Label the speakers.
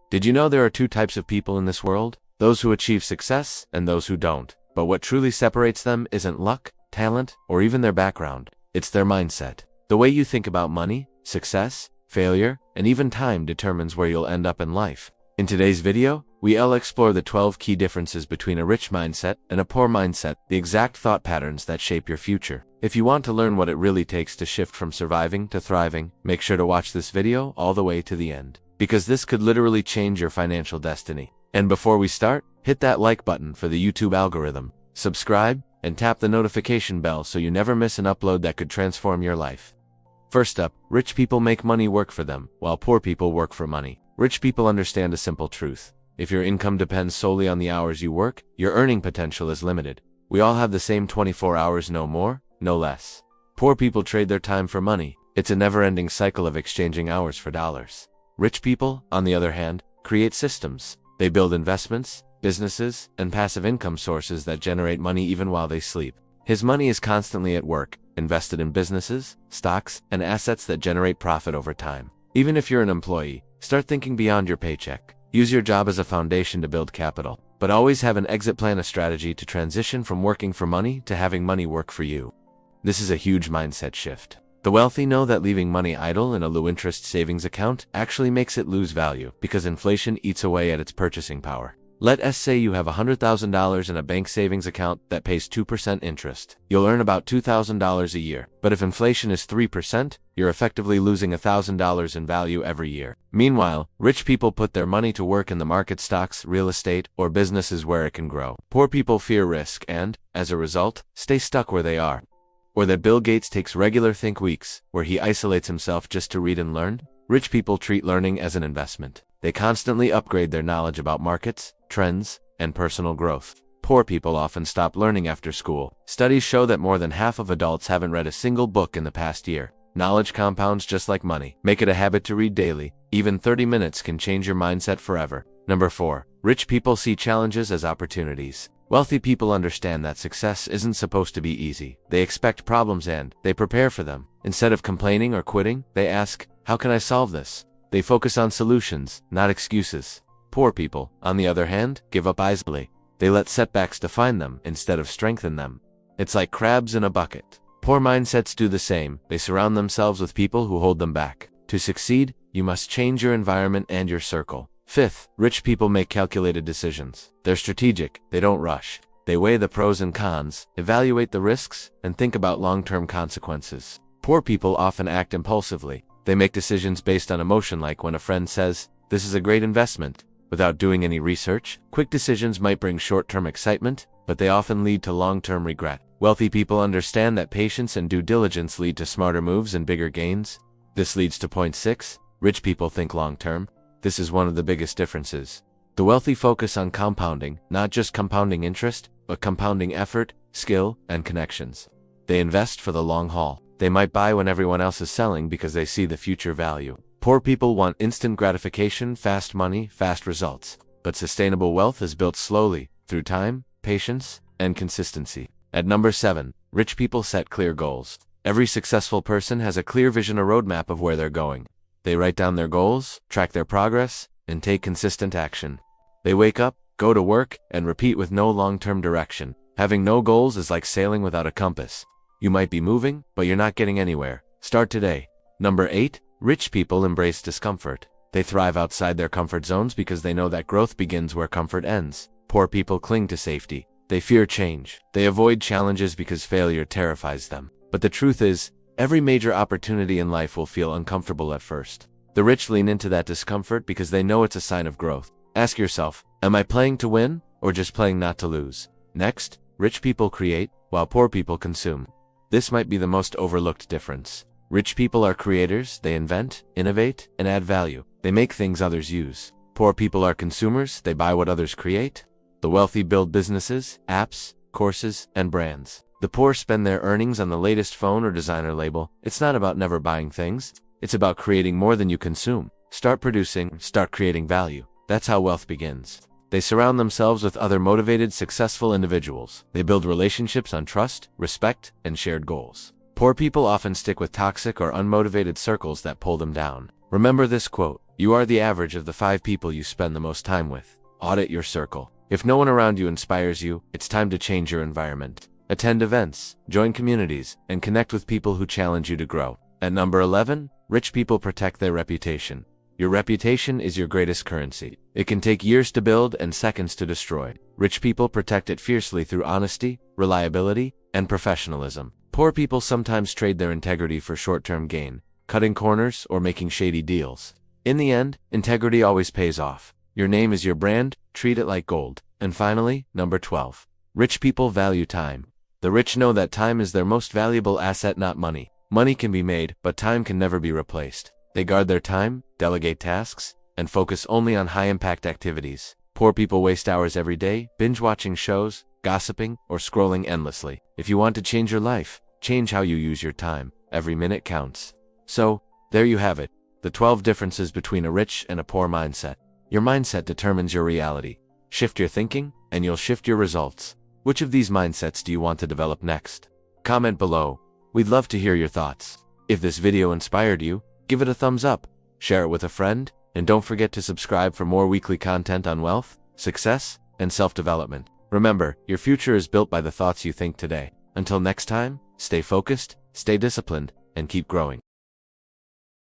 Speaker 1: Did you know there are two types of people in this world? Those who achieve success and those who don't. But what truly separates them isn't luck, talent, or even their background. It's their mindset. The way you think about money, success, failure, and even time determines where you'll end up in life. In today's video, we'll explore the 12 key differences between a rich mindset and a poor mindset, the exact thought patterns that shape your future. If you want to learn what it really takes to shift from surviving to thriving, make sure to watch this video all the way to the end, because this could literally change your financial destiny. And before we start, hit that like button for the YouTube algorithm, subscribe, and tap the notification bell so you never miss an upload that could transform your life. First up, rich people make money work for them, while poor people work for money. Rich people understand a simple truth. If your income depends solely on the hours you work, your earning potential is limited. We all have the same 24 hours, no more, no less. Poor people trade their time for money. It's a never-ending cycle of exchanging hours for dollars. Rich people, on the other hand, create systems. They build investments, businesses, and passive income sources that generate money even while they sleep. His money is constantly at work, invested in businesses, stocks, and assets that generate profit over time. Even if you're an employee, start thinking beyond your paycheck. Use your job as a foundation to build capital, but always have an exit plan, a strategy to transition from working for money to having money work for you. This is a huge mindset shift. The wealthy know that leaving money idle in a low-interest savings account actually makes it lose value because inflation eats away at its purchasing power. Let's say you have $100,000 in a bank savings account that pays 2% interest. You'll earn about $2,000 a year, but if inflation is 3%, you're effectively losing $1,000 in value every year. Meanwhile, rich people put their money to work in the market, stocks, real estate, or businesses where it can grow. Poor people fear risk and, as a result, stay stuck where they are. Or that Bill Gates takes regular think weeks, where he isolates himself just to read and learn. Rich people treat learning as an investment. They constantly upgrade their knowledge about markets, trends, and personal growth. Poor people often stop learning after school. Studies show that more than half of adults haven't read a single book in the past year. Knowledge compounds just like money. Make it a habit to read daily. Even 30 minutes can change your mindset forever. Number 4. Rich people see challenges as opportunities. Wealthy people understand that success isn't supposed to be easy. They expect problems and they prepare for them. Instead of complaining or quitting, they ask, how can I solve this? They focus on solutions, not excuses. Poor people, on the other hand, give up easily. They let setbacks define them instead of strengthen them. It's like crabs in a bucket. Poor mindsets do the same. They surround themselves with people who hold them back. To succeed, you must change your environment and your circle. Fifth, rich people make calculated decisions. They're strategic. They don't rush. They weigh the pros and cons, evaluate the risks, and think about long-term consequences. Poor people often act impulsively. They make decisions based on emotion, like when a friend says, "This is a great investment," without doing any research. Quick decisions might bring short-term excitement, but they often lead to long-term regret. Wealthy people understand that patience and due diligence lead to smarter moves and bigger gains. This leads to point 6. Rich people think long-term. This is one of the biggest differences. The wealthy focus on compounding, not just compounding interest, but compounding effort, skill, and connections. They invest for the long haul. They might buy when everyone else is selling because they see the future value. Poor people want instant gratification, fast money, fast results. But sustainable wealth is built slowly, through time, patience, and consistency. At number 7, rich people set clear goals. Every successful person has a clear vision, a roadmap of where they're going. They write down their goals, track their progress, and take consistent action. They wake up, go to work, and repeat with no long-term direction. Having no goals is like sailing without a compass. You might be moving, but you're not getting anywhere. Start today. Number 8, rich people embrace discomfort. They thrive outside their comfort zones because they know that growth begins where comfort ends. Poor people cling to safety. They fear change. They avoid challenges because failure terrifies them. But the truth is, every major opportunity in life will feel uncomfortable at first. The rich lean into that discomfort because they know it's a sign of growth. Ask yourself, am I playing to win, or just playing not to lose? Next, rich people create, while poor people consume. This might be the most overlooked difference. Rich people are creators. They invent, innovate, and add value. They make things others use. Poor people are consumers. They buy what others create. The wealthy build businesses, apps, courses, and brands. The poor spend their earnings on the latest phone or designer label. It's not about never buying things. It's about creating more than you consume. Start producing, start creating value. That's how wealth begins. They surround themselves with other motivated, successful individuals. They build relationships on trust, respect, and shared goals. Poor people often stick with toxic or unmotivated circles that pull them down. Remember this quote: You are the average of the 5 people you spend the most time with. Audit your circle. If no one around you inspires you, it's time to change your environment. Attend events, join communities, and connect with people who challenge you to grow. At number 11, rich people protect their reputation. Your reputation is your greatest currency. It can take years to build and seconds to destroy. Rich people protect it fiercely through honesty, reliability, and professionalism. Poor people sometimes trade their integrity for short-term gain, cutting corners or making shady deals. In the end, integrity always pays off. Your name is your brand, treat it like gold. And finally, number 12. Rich people value time. The rich know that time is their most valuable asset, not money. Money can be made, but time can never be replaced. They guard their time, delegate tasks, and focus only on high-impact activities. Poor people waste hours every day, binge-watching shows, gossiping, or scrolling endlessly. If you want to change your life, change how you use your time. Every minute counts. So, there you have it. The 12 differences between a rich and a poor mindset. Your mindset determines your reality. Shift your thinking, and you'll shift your results. Which of these mindsets do you want to develop next? Comment below. We'd love to hear your thoughts. If this video inspired you, give it a thumbs up, share it with a friend, and don't forget to subscribe for more weekly content on wealth, success, and self-development. Remember, your future is built by the thoughts you think today. Until next time, stay focused, stay disciplined, and keep growing.